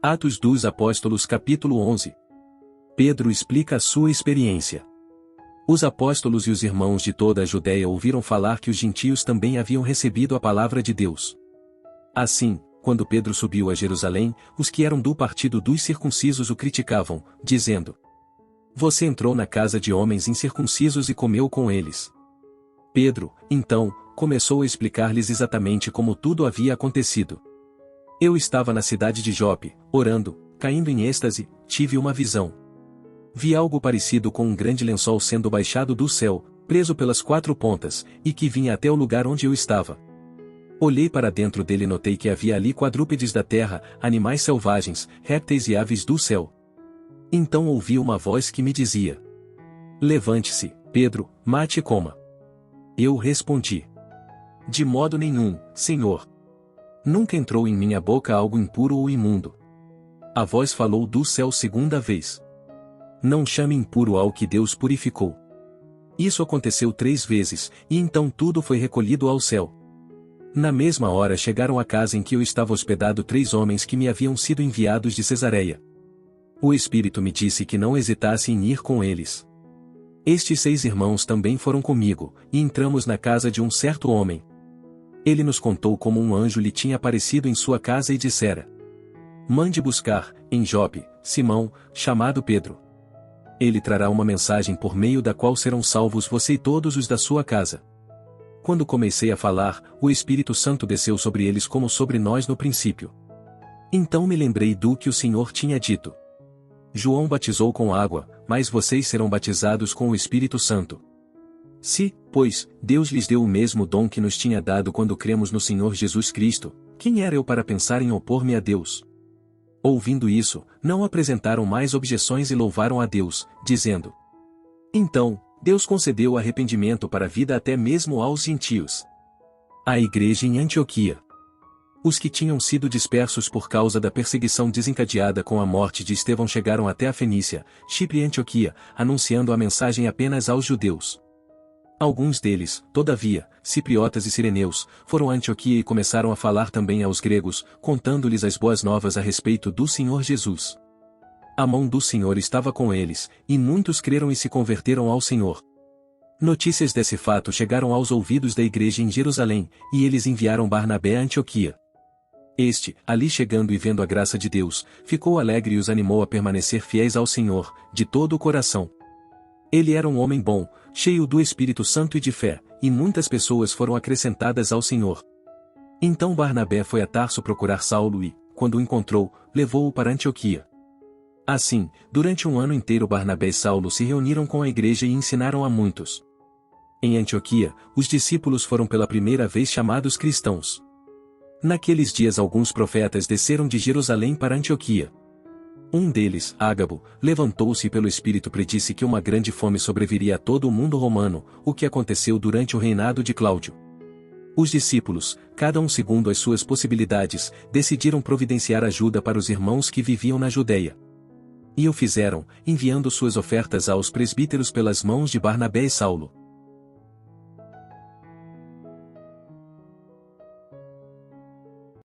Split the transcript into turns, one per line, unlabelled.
Atos dos Apóstolos capítulo 11. Pedro explica a sua experiência. Os apóstolos e os irmãos de toda a Judéia ouviram falar que os gentios também haviam recebido a palavra de Deus. Assim, quando Pedro subiu a Jerusalém, os que eram do partido dos circuncisos o criticavam, dizendo: Você entrou na casa de homens incircuncisos e comeu com eles. Pedro, então, começou a explicar-lhes exatamente como tudo havia acontecido. Eu estava na cidade de Jope, orando, caindo em êxtase, tive uma visão. Vi algo parecido com um grande lençol sendo baixado do céu, preso pelas 4 pontas, e que vinha até o lugar onde eu estava. Olhei para dentro dele e notei que havia ali quadrúpedes da terra, animais selvagens, répteis e aves do céu. Então ouvi uma voz que me dizia: Levante-se, Pedro, mate e coma. Eu respondi: De modo nenhum, Senhor. Nunca entrou em minha boca algo impuro ou imundo. A voz falou do céu segunda vez: Não chame impuro ao que Deus purificou. Isso aconteceu 3 vezes, e então tudo foi recolhido ao céu. Na mesma hora chegaram à casa em que eu estava hospedado 3 homens que me haviam sido enviados de Cesareia. O Espírito me disse que não hesitasse em ir com eles. Estes 6 irmãos também foram comigo, e entramos na casa de um certo homem. Ele nos contou como um anjo lhe tinha aparecido em sua casa e dissera: Mande buscar, em Jope, Simão, chamado Pedro. Ele trará uma mensagem por meio da qual serão salvos você e todos os da sua casa. Quando comecei a falar, o Espírito Santo desceu sobre eles como sobre nós no princípio. Então me lembrei do que o Senhor tinha dito: João batizou com água, mas vocês serão batizados com o Espírito Santo. Se, pois, Deus lhes deu o mesmo dom que nos tinha dado quando cremos no Senhor Jesus Cristo, quem era eu para pensar em opor-me a Deus? Ouvindo isso, não apresentaram mais objeções e louvaram a Deus, dizendo: Então, Deus concedeu arrependimento para a vida até mesmo aos gentios. A igreja em Antioquia. Os que tinham sido dispersos por causa da perseguição desencadeada com a morte de Estevão chegaram até a Fenícia, Chipre e Antioquia, anunciando a mensagem apenas aos judeus. Alguns deles, todavia, cipriotas e sireneus, foram a Antioquia e começaram a falar também aos gregos, contando-lhes as boas novas a respeito do Senhor Jesus. A mão do Senhor estava com eles, e muitos creram e se converteram ao Senhor. Notícias desse fato chegaram aos ouvidos da igreja em Jerusalém, e eles enviaram Barnabé a Antioquia. Este, ali chegando e vendo a graça de Deus, ficou alegre e os animou a permanecer fiéis ao Senhor, de todo o coração. Ele era um homem bom, cheio do Espírito Santo e de fé, e muitas pessoas foram acrescentadas ao Senhor. Então Barnabé foi a Tarso procurar Saulo e, quando o encontrou, levou-o para Antioquia. Assim, durante 1 ano inteiro Barnabé e Saulo se reuniram com a igreja e ensinaram a muitos. Em Antioquia, os discípulos foram pela primeira vez chamados cristãos. Naqueles dias alguns profetas desceram de Jerusalém para Antioquia. Um deles, Ágabo, levantou-se e pelo Espírito predisse que uma grande fome sobreviria a todo o mundo romano, o que aconteceu durante o reinado de Cláudio. Os discípulos, cada um segundo as suas possibilidades, decidiram providenciar ajuda para os irmãos que viviam na Judéia. E o fizeram, enviando suas ofertas aos presbíteros pelas mãos de Barnabé e Saulo.